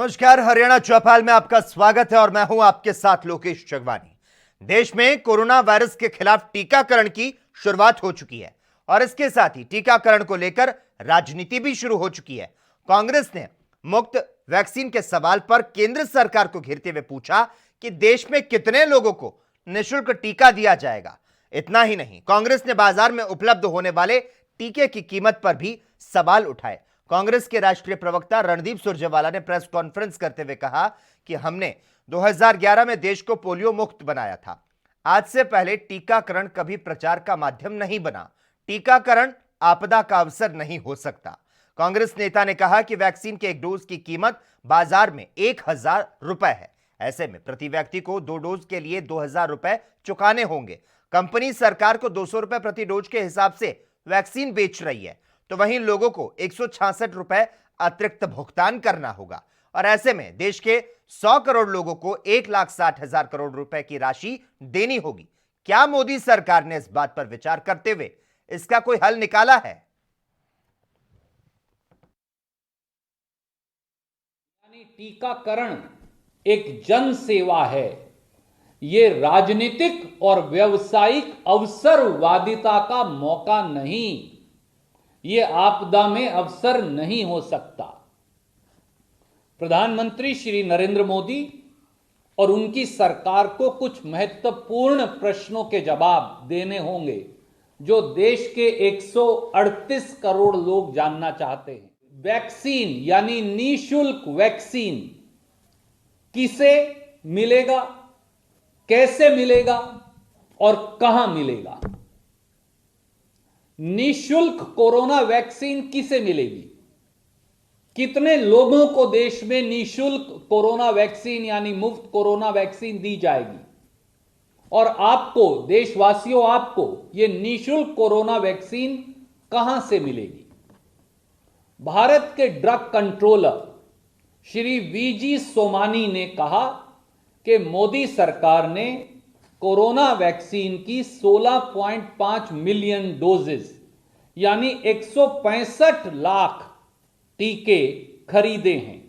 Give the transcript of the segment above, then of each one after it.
नमस्कार, हरियाणा चौपाल में आपका स्वागत है और मैं हूं आपके साथ लोकेश जगवानी। देश में कोरोना वायरस के खिलाफ टीकाकरण की शुरुआत हो चुकी है और इसके साथ ही टीकाकरण को लेकर राजनीति भी शुरू हो चुकी है। कांग्रेस ने मुफ्त वैक्सीन के सवाल पर केंद्र सरकार को घेरते हुए पूछा कि देश में कितने लोगों को निःशुल्क टीका दिया जाएगा। इतना ही नहीं, कांग्रेस ने बाजार में उपलब्ध होने वाले टीके की कीमत पर भी सवाल उठाए। कांग्रेस के राष्ट्रीय प्रवक्ता रणदीप सुरजेवाला ने प्रेस कॉन्फ्रेंस करते हुए कहा कि हमने 2011 में देश को पोलियो मुक्त बनाया था। आज से पहले टीकाकरण कभी प्रचार का माध्यम नहीं बना। टीकाकरण आपदा का अवसर नहीं हो सकता। कांग्रेस नेता ने कहा कि वैक्सीन के एक डोज की कीमत बाजार में 1000 रुपए है। ऐसे में प्रति व्यक्ति को 2 डोज के लिए 2000 रुपए चुकाने होंगे। कंपनी सरकार को 200 रुपए प्रति डोज के हिसाब से वैक्सीन बेच रही है, तो वहीं लोगों को 166 रुपए अतिरिक्त भुगतान करना होगा और ऐसे में देश के 100 करोड़ लोगों को 1,60,000 करोड़ रुपए की राशि देनी होगी। क्या मोदी सरकार ने इस बात पर विचार करते हुए इसका कोई हल निकाला है? यानी टीकाकरण एक जन सेवा है, ये राजनीतिक और व्यावसायिक अवसरवादिता का मौका नहीं, ये आपदा में अवसर नहीं हो सकता। प्रधानमंत्री श्री नरेंद्र मोदी और उनकी सरकार को कुछ महत्वपूर्ण प्रश्नों के जवाब देने होंगे जो देश के 138 करोड़ लोग जानना चाहते हैं। वैक्सीन यानी निःशुल्क वैक्सीन किसे मिलेगा, कैसे मिलेगा और कहां मिलेगा? निःशुल्क कोरोना वैक्सीन किसे मिलेगी? कितने लोगों को देश में निःशुल्क कोरोना वैक्सीन यानी मुफ्त कोरोना वैक्सीन दी जाएगी? और आपको, देशवासियों, आपको यह निःशुल्क कोरोना वैक्सीन कहां से मिलेगी? भारत के drug controller Shri V G Somani ने कहा कि मोदी सरकार ने कोरोना वैक्सीन की 16.5 मिलियन डोजेस यानी 165 लाख टीके खरीदे हैं,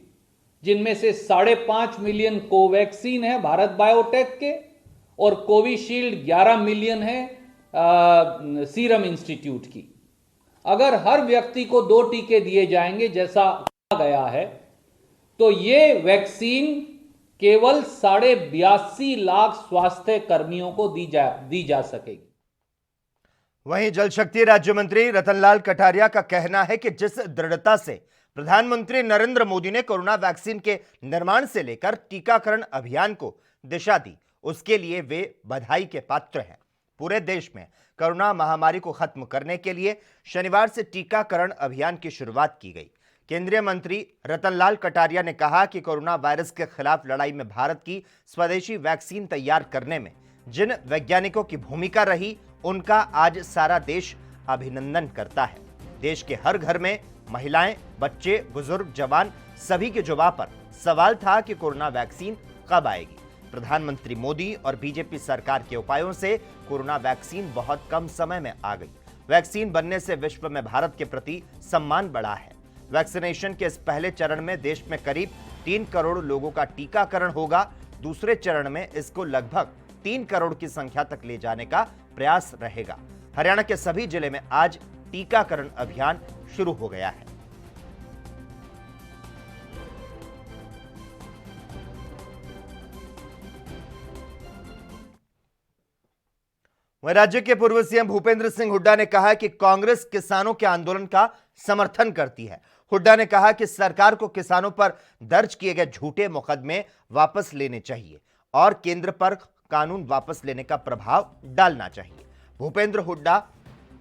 जिनमें से 5.5 मिलियन कोवैक्सीन है भारत बायोटेक के और कोविशील्ड 11 मिलियन है सीरम इंस्टीट्यूट की। अगर हर व्यक्ति को 2 टीके दिए जाएंगे जैसा कहा गया है, तो ये वैक्सीन केवल 82.5 लाख स्वास्थ्य कर्मियों को दी जा सकेगी। वहीं जल शक्ति राज्य मंत्री रतनलाल कटारिया का कहना है कि जिस दृढ़ता से प्रधानमंत्री नरेंद्र मोदी ने कोरोना वैक्सीन के निर्माण से लेकर टीकाकरण अभियान को दिशा दी, उसके लिए वे बधाई के पात्र हैं। पूरे देश में कोरोना महामारी को खत्म करने के लिए शनिवार से टीकाकरण अभियान की शुरुआत की गई। केंद्रीय मंत्री रतनलाल कटारिया ने कहा कि कोरोना वायरस के खिलाफ लड़ाई में भारत की स्वदेशी वैक्सीन तैयार करने में जिन वैज्ञानिकों की भूमिका रही, उनका आज सारा देश अभिनंदन करता है। देश के हर घर में महिलाएं, बच्चे, बुजुर्ग, जवान सभी के जुबान पर सवाल था कि कोरोना वैक्सीन कब आएगी। प्रधानमंत्री मोदी और बीजेपी सरकार के उपायों से कोरोना वैक्सीन बहुत कम समय में आ गई। वैक्सीन बनने से विश्व में भारत के प्रति सम्मान बढ़ा है। वैक्सीनेशन के इस पहले चरण में देश में करीब 3 करोड़ लोगों का टीकाकरण होगा। दूसरे चरण में इसको लगभग 3 करोड़ की संख्या तक ले जाने का प्रयास रहेगा। हरियाणा के सभी जिले में आज टीकाकरण अभियान शुरू हो गया है। वहीं राज्य के पूर्व सीएम भूपेंद्र सिंह हुड्डा ने कहा कि कांग्रेस किसानों के आंदोलन का समर्थन करती है। हुड्डा ने कहा कि सरकार को किसानों पर दर्ज किए गए झूठे मुकदमे वापस लेने चाहिए और केंद्र पर कानून वापस लेने का प्रभाव डालना चाहिए। भूपेंद्र हुड्डा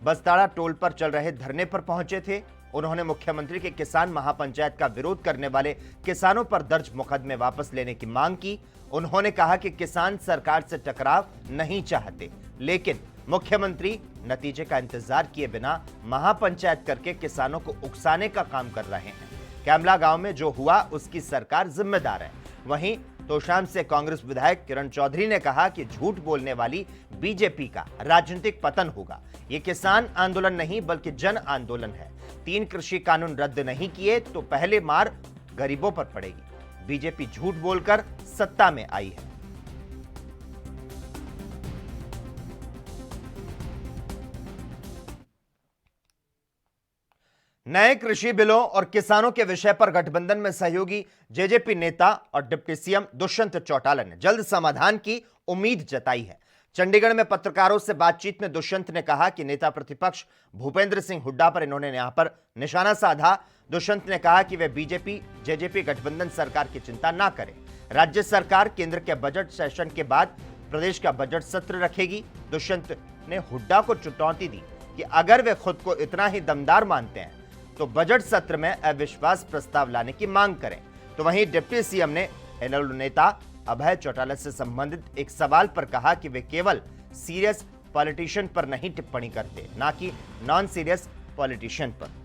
बस्ताड़ा टोल पर चल रहे धरने पर पहुंचे थे। उन्होंने मुख्यमंत्री के किसान महापंचायत का विरोध करने वाले किसानों पर दर्ज मुकदमे वापस लेने की मांग की। उन्होंने कहा कि किसान सरकार से टकराव नहीं चाहते, लेकिन मुख्यमंत्री नतीजे का इंतजार किए बिना महापंचायत करके किसानों को उकसाने का काम कर रहे हैं। कैमला गांव में जो हुआ उसकी सरकार जिम्मेदार है। वहीं तोशाम से कांग्रेस विधायक किरण चौधरी ने कहा कि झूठ बोलने वाली बीजेपी का राजनीतिक पतन होगा। ये किसान आंदोलन नहीं बल्कि जन आंदोलन है। 3 कृषि कानून रद्द नहीं किए तो पहले मार गरीबों पर पड़ेगी। बीजेपी झूठ बोलकर सत्ता में आई है। नए कृषि बिलों और किसानों के विषय पर गठबंधन में सहयोगी जेजेपी नेता और डिप्टी सीएम दुष्यंत चौटाला ने जल्द समाधान की उम्मीद जताई है। चंडीगढ़ में पत्रकारों से बातचीत में दुष्यंत ने कहा कि नेता प्रतिपक्ष भूपेंद्र सिंह हुड्डा पर इन्होंने यहां पर निशाना साधा। दुष्यंत ने कहा कि वे बीजेपी जेजेपी गठबंधन सरकार की चिंता ना करें। राज्य सरकार केंद्र के बजट सेशन के बाद प्रदेश का बजट सत्र रखेगी। दुष्यंत ने हुड्डा को चुनौती दी कि अगर वे खुद को इतना ही दमदार मानते हैं तो बजट सत्र में अविश्वास प्रस्ताव लाने की मांग करें। तो वहीं डिप्टी सीएम ने इनेलो नेता अभय चौटाला से संबंधित एक सवाल पर कहा कि वे केवल सीरियस पॉलिटिशियन पर नहीं टिप्पणी करते, ना कि नॉन सीरियस पॉलिटिशियन पर।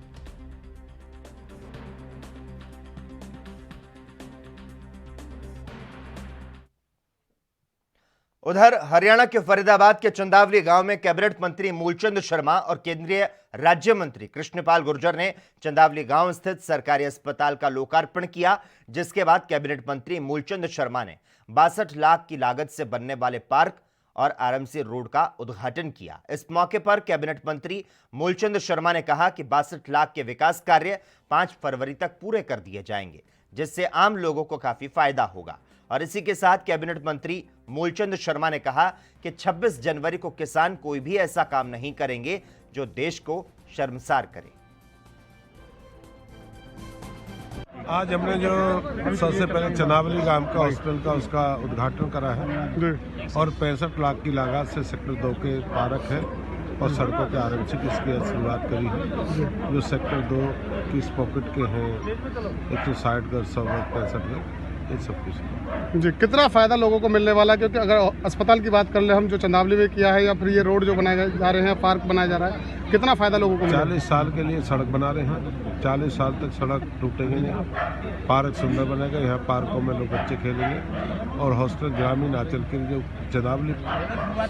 उधर हरियाणा के फरीदाबाद के चंदावली गांव में कैबिनेट मंत्री मूलचंद शर्मा और केंद्रीय राज्य मंत्री कृष्णपाल गुर्जर ने चंदावली गांव स्थित सरकारी अस्पताल का लोकार्पण किया, जिसके बाद कैबिनेट मंत्री मूलचंद शर्मा ने 62 लाख की लागत से बनने वाले पार्क और आरएमसी रोड का उद्घाटन किया। इस मौके पर कैबिनेट मंत्री मूलचंद शर्मा ने कहा कि 62 लाख के विकास कार्य 5 फरवरी तक पूरे कर दिए जाएंगे, जिससे आम लोगों को काफी फायदा होगा। और इसी के साथ कैबिनेट मंत्री मूलचंद शर्मा ने कहा कि 26 जनवरी को किसान कोई भी ऐसा काम नहीं करेंगे जो देश को शर्मसार करे। आज हमने जो सबसे पहले चंदावली गांव का हॉस्पिटल का उसका उद्घाटन करा है और 65 लाख की लागत से सेक्टर 2 के पार्क है और सड़कों के आरएमसी की इसकी शुरुआत करी है, जो सेक्टर 2 की इस पॉकेट के हैं 160 गज 100 गज 65 गज ये सब कुछ जी। कितना फायदा लोगों को मिलने वाला है, क्योंकि अगर अस्पताल की बात कर ले हम, जो चंदावली में किया है या फिर ये रोड जो बनाए जा रहे हैं, पार्क बनाया जा रहा है, कितना फायदा लोगों को? 40 साल के लिए सड़क बना रहे हैं, 40 साल तक सड़क टूटेंगे नहीं, पार्क सुंदर बनेगा, यहाँ पार्कों में लोग बच्चे खेलेंगे और हॉस्टल ग्रामीण आंचल के जो चंदावली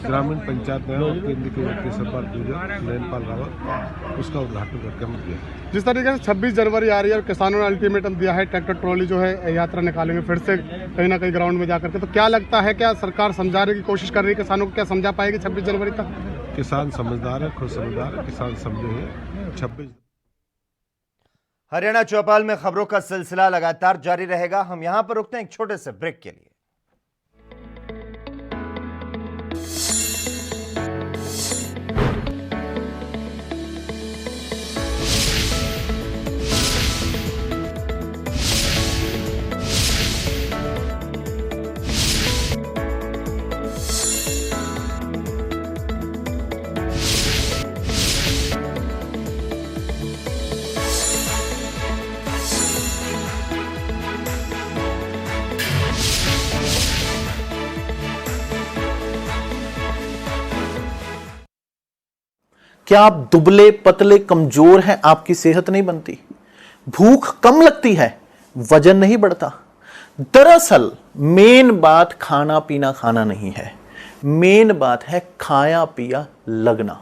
ग्रामीण पंचायत है और केंद्र के मंत्री सरदार नयनपाल रावत उसका उद्घाटन करके हम किया। जिस तरीके से 26 जनवरी आ रही है और किसानों ने अल्टीमेटम दिया है, ट्रैक्टर ट्रॉली जो है यात्रा निकालेंगे फिर से कहीं ना कहीं ग्राउंड में जाकर के, तो क्या लगता है, क्या सरकार समझाने की कोशिश कर रही है किसानों को? क्या समझा पाएगी 26 जनवरी तक? किसान समझदार है, खुद समझदार है, किसान समझे हैं। 26 हरियाणा चौपाल में खबरों का सिलसिला लगातार जारी रहेगा। हम यहां पर रुकते हैं एक छोटे से ब्रेक के लिए। क्या आप दुबले पतले कमजोर हैं? आपकी सेहत नहीं बनती, भूख कम लगती है, वजन नहीं बढ़ता? दरअसल मेन बात खाना पीना खाना नहीं है, मेन बात है खाया पिया लगना।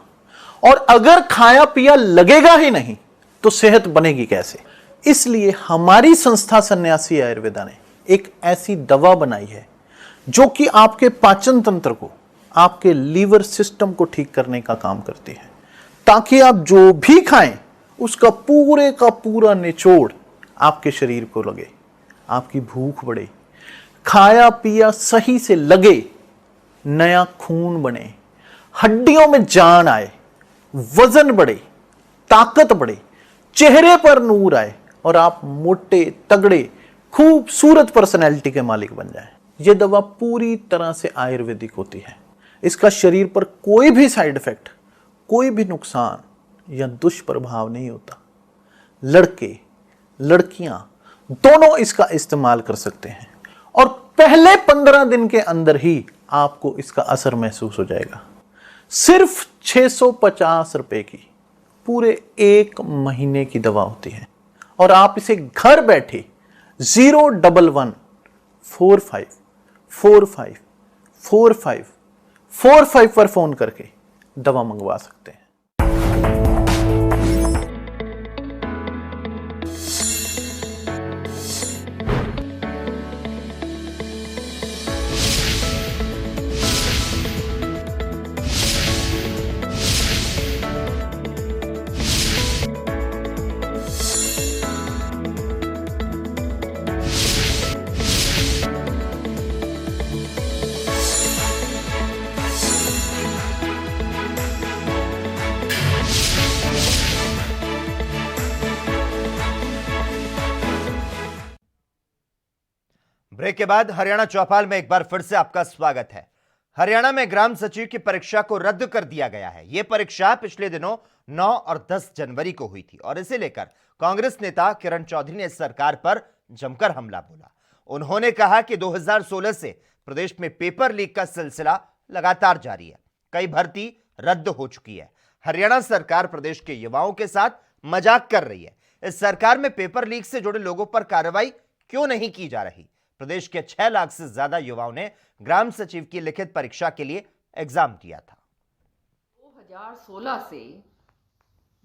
और अगर खाया पिया लगेगा ही नहीं तो सेहत बनेगी कैसे? इसलिए हमारी संस्था सन्यासी आयुर्वेदा ने एक ऐसी दवा बनाई है जो कि आपके पाचन तंत्र को, आपके लीवर सिस्टम को ठीक करने का काम करती है, ताकि आप जो भी खाएं उसका पूरे का पूरा निचोड़ आपके शरीर को लगे, आपकी भूख बढ़े, खाया पिया सही से लगे, नया खून बने, हड्डियों में जान आए, वजन बढ़े, ताकत बढ़े, चेहरे पर नूर आए और आप मोटे तगड़े खूबसूरत पर्सनैलिटी के मालिक बन जाएं। यह दवा पूरी तरह से आयुर्वेदिक होती है। इसका शरीर पर कोई भी साइड इफेक्ट, कोई भी नुकसान या दुष्प्रभाव नहीं होता। लड़के लड़कियां दोनों इसका इस्तेमाल कर सकते हैं और पहले 15 दिन के अंदर ही आपको इसका असर महसूस हो जाएगा। सिर्फ 650 रुपए की पूरे 1 महीने की दवा होती है और आप इसे घर बैठे 011 45 45 45 45 पर फोन करके दवा मंगवा सकते हैं। ब्रेक के बाद हरियाणा चौपाल में एक बार फिर से आपका स्वागत है। हरियाणा में ग्राम सचिव की परीक्षा को रद्द कर दिया गया है। यह परीक्षा पिछले दिनों 9 और 10 जनवरी को हुई थी और इसे लेकर कांग्रेस नेता किरण चौधरी ने सरकार पर जमकर हमला बोला। उन्होंने कहा कि 2016 से प्रदेश में पेपर लीक का सिलसिला लगातार जारी है। कई भर्ती रद्द हो चुकी है। हरियाणा सरकार प्रदेश के युवाओं के साथ मजाक कर रही है। इस सरकार में पेपर लीक से जुड़े लोगों पर कार्रवाई क्यों नहीं की जा रही? प्रदेश के 6 लाख से ज्यादा युवाओं ने ग्राम सचिव की लिखित परीक्षा के लिए एग्जाम दिया था। 2016 से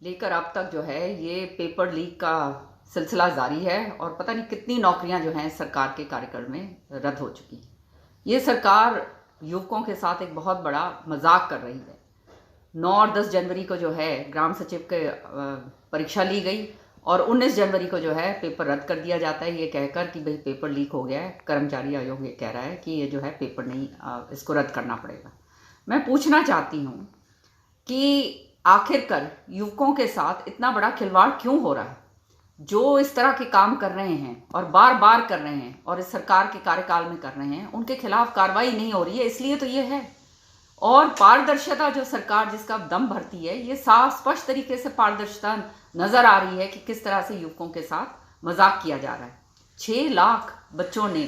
लेकर अब तक जो है ये पेपर लीक का सिलसिला जारी है और पता नहीं कितनी नौकरियां जो हैं सरकार के कार्यकाल में रद्द हो चुकी। ये सरकार युवकों के साथ एक बहुत बड़ा मजाक कर रही है। 9 और 10 जनवरी को जो है ग्राम सचिव के परीक्षा ली गई और 19 जनवरी को जो है पेपर रद्द कर दिया जाता है ये कहकर कि भाई पेपर लीक हो गया है। कर्मचारी आयोग ये कह रहा है कि ये जो है पेपर नहीं, इसको रद्द करना पड़ेगा। मैं पूछना चाहती हूँ कि आखिरकार युवकों के साथ इतना बड़ा खिलवाड़ क्यों हो रहा है? जो इस तरह के काम कर रहे हैं और बार बार कर रहे हैं और इस सरकार के कार्यकाल में कर रहे हैं, उनके खिलाफ कार्रवाई नहीं हो रही है, इसलिए तो ये है। और पारदर्शिता जो सरकार जिसका दम भरती है, ये साफ स्पष्ट तरीके से पारदर्शिता नजर आ रही है कि किस तरह से युवकों के साथ मजाक किया जा रहा है। 6 लाख बच्चों ने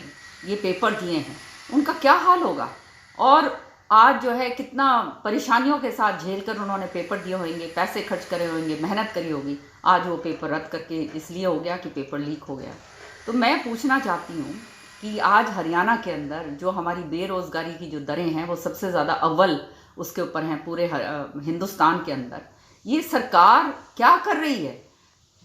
ये पेपर दिए हैं, उनका क्या हाल होगा? और आज जो है कितना परेशानियों के साथ झेल कर उन्होंने पेपर दिए होंगे, पैसे खर्च करे होंगे, मेहनत करी होगी। आज वो पेपर रद्द करके इसलिए हो गया कि पेपर लीक हो गया। तो मैं पूछना चाहती हूँ कि आज हरियाणा के अंदर जो हमारी बेरोजगारी की जो दरें हैं वो सबसे ज़्यादा अव्वल उसके ऊपर हैं पूरे हिंदुस्तान के अंदर। ये सरकार क्या कर रही है?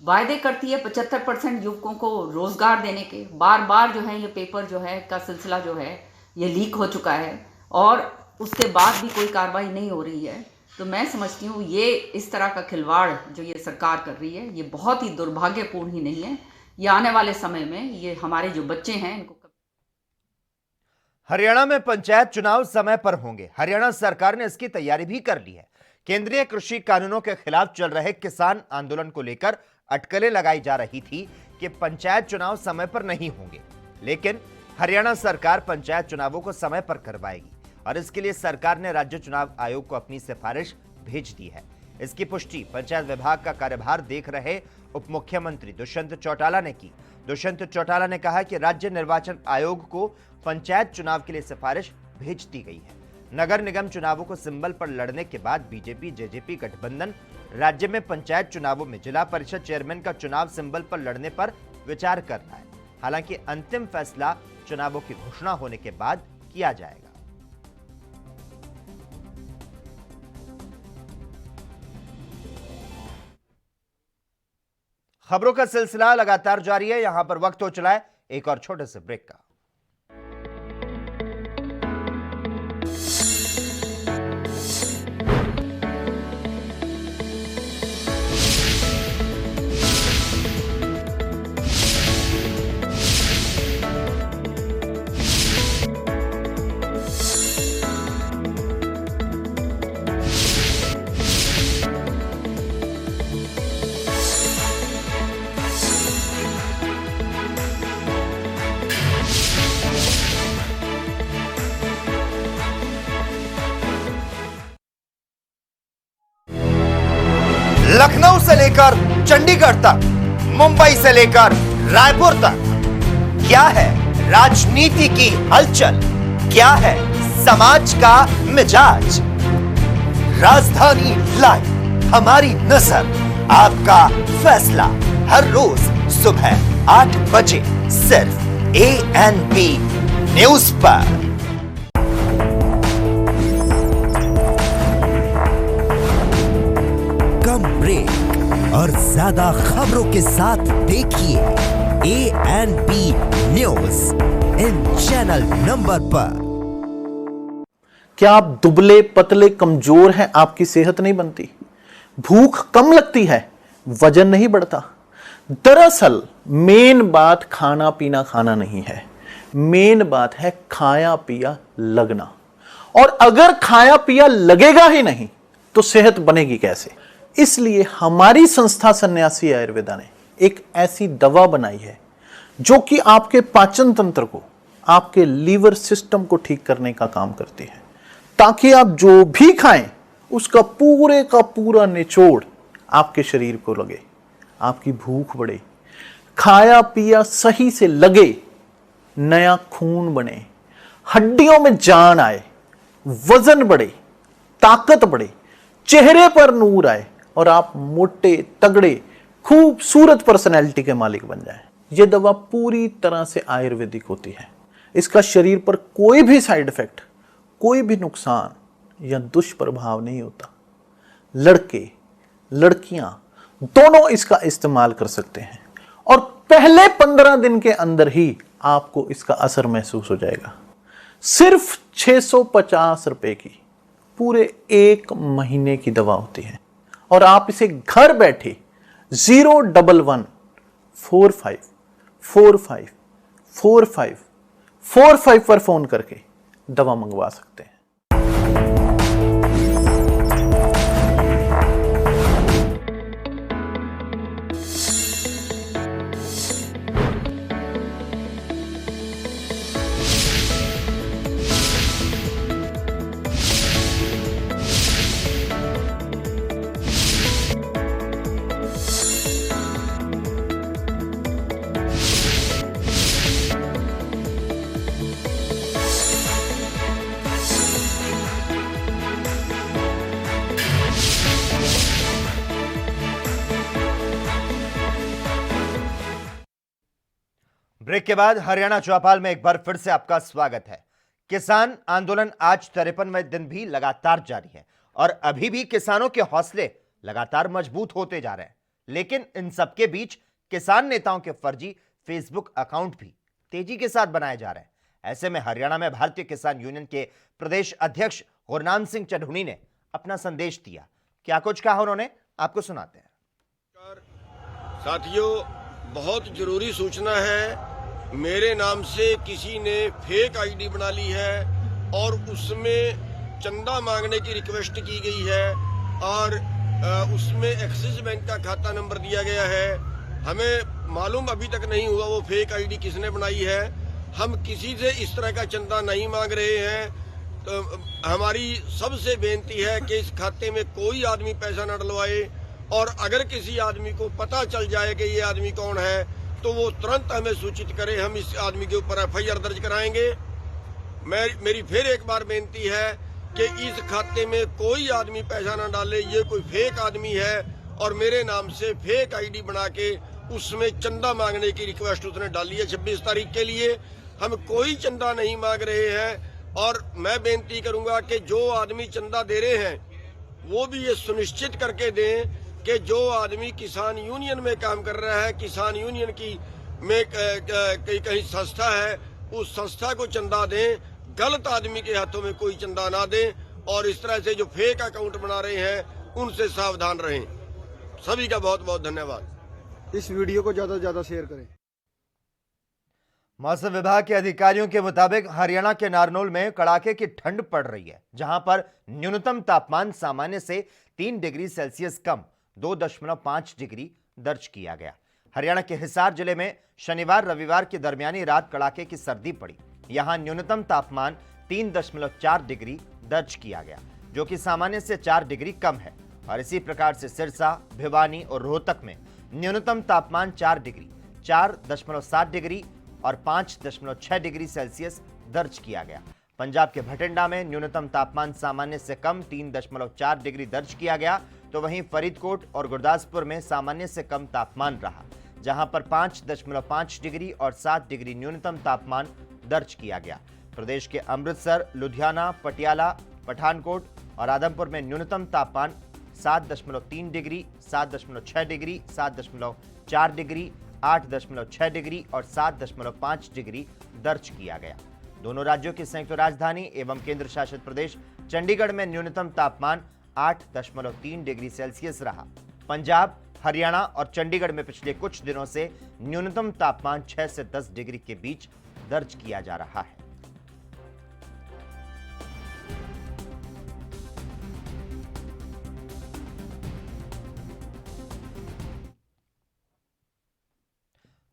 वायदे करती है 75% युवकों को रोजगार देने के, बार बार जो है ये पेपर जो है का सिलसिला जो है ये लीक हो चुका है और उसके बाद भी कोई कार्रवाई नहीं हो रही है। तो मैं समझती हूँ ये इस तरह का खिलवाड़ जो ये सरकार कर रही है ये बहुत ही दुर्भाग्यपूर्ण ही नहीं है। ये आने वाले समय में ये हमारे जो बच्चे हैं इनको। हरियाणा में पंचायत चुनाव समय पर होंगे। हरियाणा सरकार ने इसकी तैयारी भी कर ली है। केंद्रीय कृषि कानूनों के खिलाफ चल रहे किसान आंदोलन को लेकर अटकलें लगाई जा रही थी कि पंचायत चुनाव समय पर नहीं होंगे, लेकिन हरियाणा सरकार पंचायत चुनावों को समय पर करवाएगी और इसके लिए सरकार ने राज्य चुनाव आयोग को अपनी सिफारिश भेज दी है। इसकी पुष्टि पंचायत विभाग का कार्यभार देख रहे उप मुख्यमंत्री दुष्यंत चौटाला ने की। दुष्यंत चौटाला ने कहा कि राज्य निर्वाचन आयोग को पंचायत चुनाव के लिए सिफारिश भेज दी गई है। नगर निगम चुनावों को सिंबल पर लड़ने के बाद बीजेपी जेजेपी गठबंधन राज्य में पंचायत चुनावों में जिला परिषद चेयरमैन का चुनाव सिंबल पर लड़ने पर विचार कर रहा है। हालांकि अंतिम फैसला चुनावों की घोषणा होने के बाद किया जाएगा। खबरों का सिलसिला लगातार जारी है। यहां पर वक्त हो चला है एक और छोटे से ब्रेक का। लखनऊ से लेकर चंडीगढ़ तक, मुंबई से लेकर रायपुर तक, क्या है राजनीति की हलचल, क्या है समाज का मिजाज। राजधानी लाइव, हमारी नजर, आपका फैसला, हर रोज सुबह 8 बजे सिर्फ ANP न्यूज पर। कम ब्रेक और ज्यादा खबरों के साथ देखिए ANP news in channel number पर। क्या आप दुबले पतले कमजोर हैं? आपकी सेहत नहीं बनती, भूख कम लगती है, वजन नहीं बढ़ता। दरअसल मेन बात खाना पीना खाना नहीं है, मेन बात है खाया पिया लगना। और अगर खाया पिया लगेगा ही नहीं तो सेहत बनेगी कैसे? इसलिए हमारी संस्था सन्यासी आयुर्वेदा ने एक ऐसी दवा बनाई है जो कि आपके पाचन तंत्र को आपके लीवर सिस्टम को ठीक करने का काम करती है, ताकि आप जो भी खाएं उसका पूरे का पूरा निचोड़ आपके शरीर को लगे, आपकी भूख बढ़े, खाया पिया सही से लगे, नया खून बने, हड्डियों में जान आए, वजन बढ़े, ताकत बढ़े, चेहरे पर नूर आए और आप मोटे तगड़े खूबसूरत पर्सनैलिटी के मालिक बन जाएं। यह दवा पूरी तरह से आयुर्वेदिक होती है। इसका शरीर पर कोई भी साइड इफेक्ट, कोई भी नुकसान या दुष्प्रभाव नहीं होता। लड़के लड़कियां दोनों इसका इस्तेमाल कर सकते हैं और पहले 15 दिन के अंदर ही आपको इसका असर महसूस हो जाएगा। सिर्फ 650 रुपए की पूरे 1 महीने की दवा होती है और आप इसे घर बैठे 01145454545 पर फोन करके दवा मंगवा सकते हैं। ब्रेक के बाद हरियाणा चौपाल में एक बार फिर से आपका स्वागत है। किसान आंदोलन आज 53वें दिन भी लगातार जारी है और अभी भी किसानों के हौसले लगातार मजबूत होते जा रहे हैं। लेकिन इन सबके बीच किसान नेताओं के फर्जी फेसबुक अकाउंट भी तेजी के साथ बनाए जा रहे हैं। ऐसे में हरियाणा में भारतीय किसान यूनियन के प्रदेश अध्यक्ष गुरनाम सिंह चढ़ूनी ने अपना संदेश दिया। क्या कुछ कहा उन्होंने, आपको सुनाते हैं। साथियों, बहुत जरूरी सूचना है। मेरे नाम से किसी ने फेक आईडी बना ली है और उसमें चंदा मांगने की रिक्वेस्ट की गई है और उसमें एक्सिस बैंक का खाता नंबर दिया गया है। हमें मालूम अभी तक नहीं हुआ वो फेक आईडी किसने बनाई है। हम किसी से इस तरह का चंदा नहीं मांग रहे हैं। तो हमारी सबसे बेनती है कि इस खाते में कोई आदमी पैसा न डलवाए और अगर किसी आदमी को पता चल जाए कि ये आदमी कौन है तो वो तुरंत हमें सूचित करे। हम इस आदमी के ऊपर FIR दर्ज कराएंगे। मेरी फिर एक बार बेनती है कि इस खाते में कोई आदमी पैसा ना डाले। ये कोई फेक आदमी है और मेरे नाम से फेक आईडी बना के उसमें चंदा मांगने की रिक्वेस्ट उसने डाली है 26 तारीख के लिए। हम कोई चंदा नहीं मांग रहे हैं और मैं बेनती करूंगा कि जो आदमी चंदा दे रहे हैं वो भी ये सुनिश्चित करके दें कि जो आदमी किसान यूनियन में काम कर रहा है, किसान यूनियन की में कहीं संस्था है, उस संस्था को चंदा दें। गलत आदमी के हाथों में कोई चंदा ना दें और इस तरह से जो फेक अकाउंट बना रहे हैं उनसे सावधान रहें। सभी का बहुत बहुत धन्यवाद। इस वीडियो को ज्यादा से ज्यादा शेयर करें। मौसम विभाग के अधिकारियों के मुताबिक हरियाणा के नारनौल में कड़ाके की ठंड पड़ रही है, जहां पर न्यूनतम तापमान सामान्य से 3 डिग्री सेल्सियस कम 2.5 डिग्री दर्ज किया गया। हरियाणा के हिसार जिले में शनिवार रविवार की दरमियानी रात कड़ाके की सर्दी पड़ी। यहां न्यूनतम तापमान 3.4 डिग्री दर्ज किया गया, जो कि सामान्य से 4 डिग्री कम है। और इसी प्रकार से सिरसा, भिवानी और रोहतक में न्यूनतम तापमान 4 डिग्री, 4.7 डिग्री और 5.6 डिग्री सेल्सियस दर्ज किया गया। पंजाब के भटिंडा में न्यूनतम तापमान सामान्य से कम 3.4 डिग्री दर्ज किया गया, तो वहीं फरीदकोट और गुरदासपुर में सामान्य से कम तापमान रहा, जहां पर 5.5 डिग्री और 7 डिग्री न्यूनतम तापमान दर्ज किया गया। प्रदेश के अमृतसर, लुधियाना, पटियाला, पठानकोट और आदमपुर में न्यूनतम तापमान 7.3 डिग्री, 7.6 डिग्री, 7.4 डिग्री, 8.6 डिग्री और 7.5 डिग्री दर्ज किया गया। दोनों राज्यों की संयुक्त राजधानी एवं केंद्र शासित प्रदेश चंडीगढ़ में न्यूनतम तापमान 8.3 डिग्री सेल्सियस रहा। पंजाब, हरियाणा और चंडीगढ़ में पिछले कुछ दिनों से न्यूनतम तापमान 6 से 10 डिग्री के बीच दर्ज किया जा रहा है।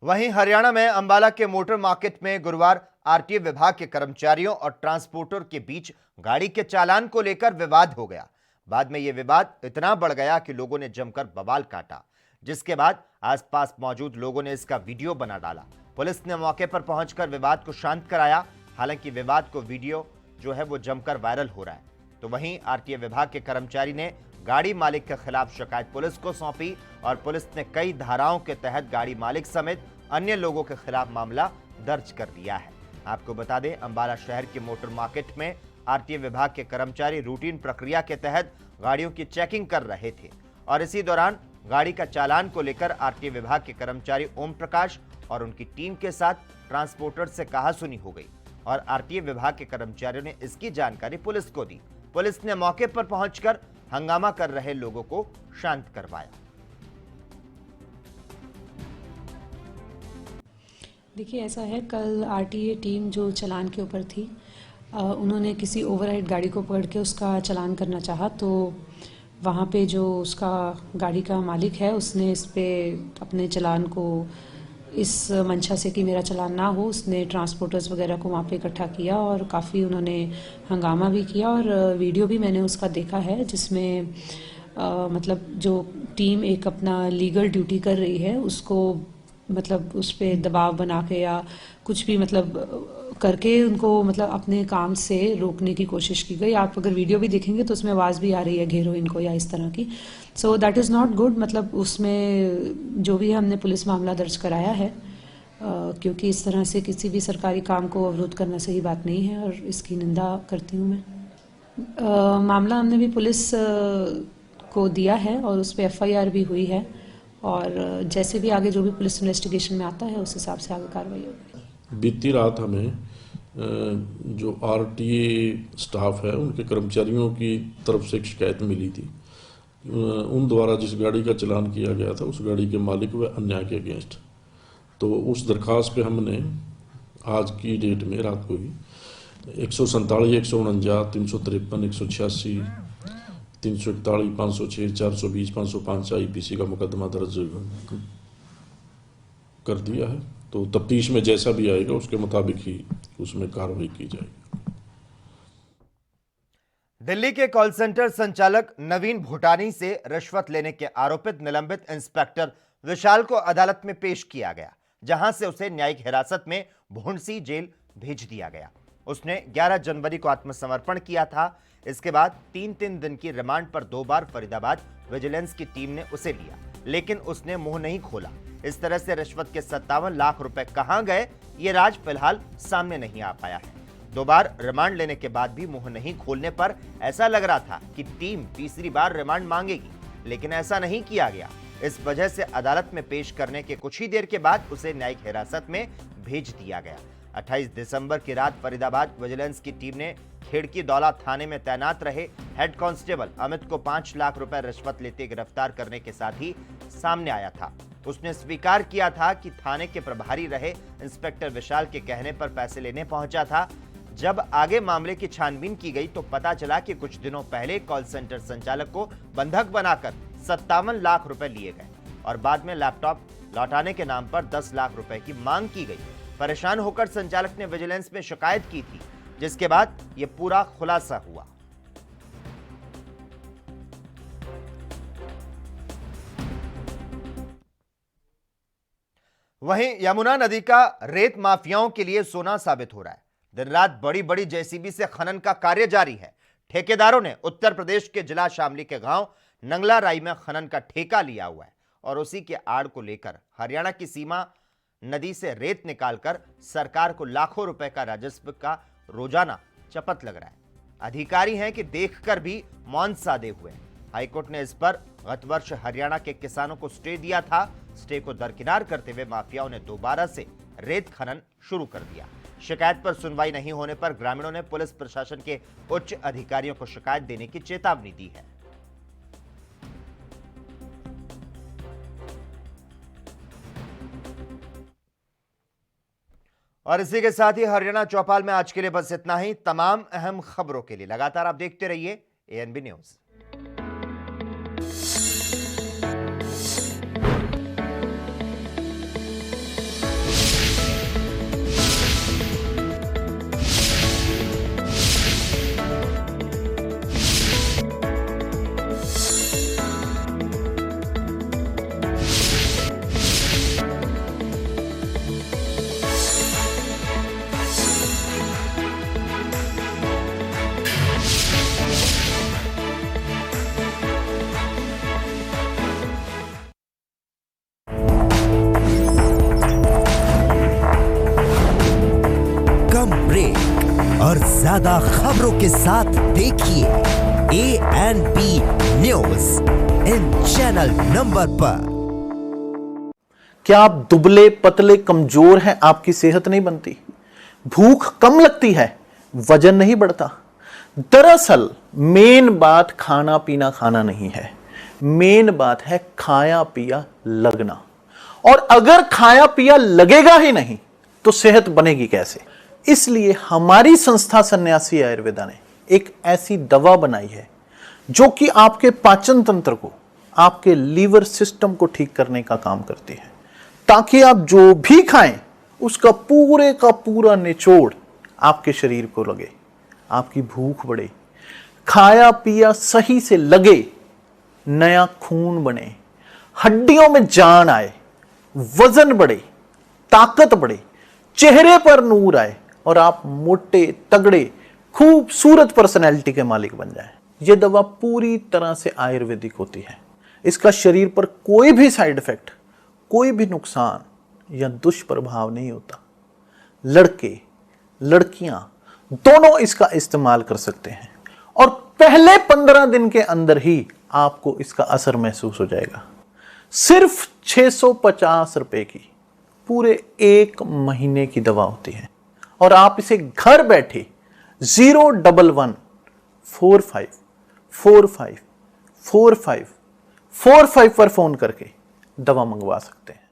वहीं हरियाणा में अंबाला के मोटर मार्केट में गुरुवार आरटीए विभाग के कर्मचारियों और ट्रांसपोर्टर के बीच गाड़ी के चालान को लेकर विवाद हो गया। बाद में यह विवाद इतना बढ़ गया कि लोगों ने जमकर बवाल काटा, जिसके बाद आसपास मौजूद लोगों ने इसका वीडियो बना डाला। पुलिस ने मौके पर पहुंचकर विवाद को शांत कराया। हालांकि विवाद को वीडियो जो है वो जमकर वायरल हो रहा है। तो वहीं आरटीए विभाग के कर्मचारी ने गाड़ी मालिक के खिलाफ शिकायत पुलिस को सौंपी और पुलिस ने कई धाराओं के तहत गाड़ी मालिक समेत अन्य लोगों के खिलाफ मामला दर्ज कर दिया है। आपको बता दें, अंबाला शहर के मोटर मार्केट में आरटीए विभाग के कर्मचारी रूटीन प्रक्रिया के तहत गाड़ियों की चेकिंग कर रहे थे और इसी दौरान गाड़ी का चालान को लेकर आरटीए विभाग के कर्मचारी ओम प्रकाश और उनकी टीम के साथ ट्रांसपोर्टर से कहासुनी हो गई और आरटीए विभाग के कर्मचारियों ने इसकी जानकारी पुलिस को दी। पुलिस ने मौके पर पहुंचकर हंगामा कर रहे लोगों को शांत करवाया। देखिए, ऐसा है, कल आरटीए टीम जो चालान के ऊपर थी, उन्होंने किसी ओवरराइड गाड़ी को पकड़ के उसका चालान करना चाहा, तो वहाँ पे जो उसका गाड़ी का मालिक है उसने इस पे अपने चालान को इस मंशा से कि मेरा चालान ना हो, उसने ट्रांसपोर्टर्स वगैरह को वहाँ पे इकट्ठा किया और काफ़ी उन्होंने हंगामा भी किया। और वीडियो भी मैंने उसका देखा है, जिसमें मतलब जो टीम एक अपना लीगल ड्यूटी कर रही है उसको मतलब उस पर दबाव बना के या कुछ भी मतलब करके उनको मतलब अपने काम से रोकने की कोशिश की गई। आप अगर वीडियो भी देखेंगे तो उसमें आवाज़ भी आ रही है, घेरो इनको या इस तरह की। So that is not good. मतलब उसमें जो भी हमने पुलिस मामला दर्ज कराया है, क्योंकि इस तरह से किसी भी सरकारी काम को अवरुद्ध करना सही बात नहीं है और इसकी निंदा करती हूँ मैं। मामला हमने भी पुलिस को दिया है और उस पर FIR भी हुई है और जैसे भी आगे जो भी पुलिस इन्वेस्टिगेशन में आता है उस हिसाब से आगे कार्रवाई होगी। बीती रात हमें जो आरटीए स्टाफ है उनके कर्मचारियों की तरफ से एक शिकायत मिली थी। उन द्वारा जिस गाड़ी का चालान किया गया था उस गाड़ी के मालिक व अन्याय के अगेंस्ट, तो उस दरख्वास्त पे हमने आज की डेट में रात को ही 147, 149, 353, 186, 341, 506, 420, 505 IPC का मुकदमा दर्ज कर दिया है। तो तफ्तीश में जैसा भी आएगा उसके मुताबिक ही उसमें कार्रवाई की जाएगी। दिल्ली के कॉल सेंटर संचालक नवीन भूटानी से रिश्वत लेने के आरोपित निलंबित इंस्पेक्टर विशाल को अदालत में पेश किया गया, जहां से उसे न्यायिक हिरासत में भूंडसी जेल भेज दिया गया। उसने 11 जनवरी को आत्मसमर्पण किया था। इसके बाद 3 दिन की रिमांड पर 2 बार फरीदाबाद विजिलेंस की टीम ने उसे लिया, लेकिन उसने मुंह नहीं खोला। इस तरह से रिश्वत के 57 लाख रुपए कहां गए, ये राज फिलहाल सामने नहीं आ पाया है। 2 बार रिमांड लेने के बाद भी मुंह नहीं खोलने पर ऐसा लग रहा था कि टीम तीसरी बार रिमांड मांगेगी, लेकिन ऐसा नहीं किया गया। इस वजह से अदालत में पेश करने के कुछ ही देर के बाद उसे न्यायिक हिरासत में भेज दिया गया। 28 दिसंबर की रात फरीदाबाद विजिलेंस की टीम ने खिड़की दौला थाने में तैनात रहे हेड कांस्टेबल अमित को 5 लाख रुपए रिश्वत लेते गिरफ्तार करने के साथ ही सामने आया था। उसने स्वीकार किया था कि थाने के प्रभारी रहे इंस्पेक्टर विशाल के कहने पर पैसे लेने पहुंचा था। जब आगे मामले की छानबीन की गई तो पता चला कि कुछ दिनों पहले कॉल सेंटर संचालक को बंधक बनाकर 57 लाख रुपए लिए गए और बाद में लैपटॉप लौटाने के नाम पर 10 लाख रुपए की मांग की गई। परेशान होकर संचालक ने विजिलेंस में शिकायत की थी, जिसके बाद यह पूरा खुलासा हुआ। वहीं यमुना नदी का रेत माफियाओं के लिए सोना साबित हो रहा है। दिन रात बड़ी बड़ी जेसीबी से खनन का कार्य जारी है। ठेकेदारों ने उत्तर प्रदेश के जिला शामली के गांव नंगला राई में खनन का ठेका लिया हुआ है और उसी के आड़ को लेकर हरियाणा की सीमा नदी से रेत निकालकर सरकार को लाखों रुपए का राजस्व का रोजाना चपत लग रहा है। अधिकारी हैं कि देखकर भी मौन साधे हुए हैं। हाईकोर्ट ने इस पर गत वर्ष हरियाणा के किसानों को स्टे दिया था। स्टे को दरकिनार करते हुए माफियाओं ने दोबारा से रेत खनन शुरू कर दिया। शिकायत पर सुनवाई नहीं होने पर ग्रामीणों ने पुलिस प्रशासन के उच्च अधिकारियों को शिकायत देने की चेतावनी दी है। और इसी के साथ ही हरियाणा चौपाल में आज के लिए बस इतना ही। तमाम अहम खबरों के लिए लगातार आप देखते रहिए ANB न्यूज। ज्यादा खबरों के साथ देखिए ANP news in channel number पर। क्या आप दुबले पतले कमजोर हैं, आपकी सेहत नहीं बनती, भूख कम लगती है, वजन नहीं बढ़ता? दरअसल मेन बात खाना पीना खाना नहीं है, मेन बात है खाया पिया लगना। और अगर खाया पिया लगेगा ही नहीं तो सेहत बनेगी कैसे? इसलिए हमारी संस्था सन्यासी आयुर्वेदा ने एक ऐसी दवा बनाई है जो कि आपके पाचन तंत्र को, आपके लीवर सिस्टम को ठीक करने का काम करती है, ताकि आप जो भी खाएं उसका पूरे का पूरा निचोड़ आपके शरीर को लगे, आपकी भूख बढ़े, खाया पिया सही से लगे, नया खून बने, हड्डियों में जान आए, वजन बढ़े, ताकत बढ़े, चेहरे पर नूर आए और आप मोटे तगड़े खूबसूरत पर्सनैलिटी के मालिक बन जाएं। यह दवा पूरी तरह से आयुर्वेदिक होती है। इसका शरीर पर कोई भी साइड इफेक्ट, कोई भी नुकसान या दुष्प्रभाव नहीं होता। लड़के लड़कियां दोनों इसका इस्तेमाल कर सकते हैं और पहले 15 दिन के अंदर ही आपको इसका असर महसूस हो जाएगा। सिर्फ 650 रुपए की पूरे 1 महीने की दवा होती है और आप इसे घर बैठे 01145454545 पर फोन करके दवा मंगवा सकते हैं।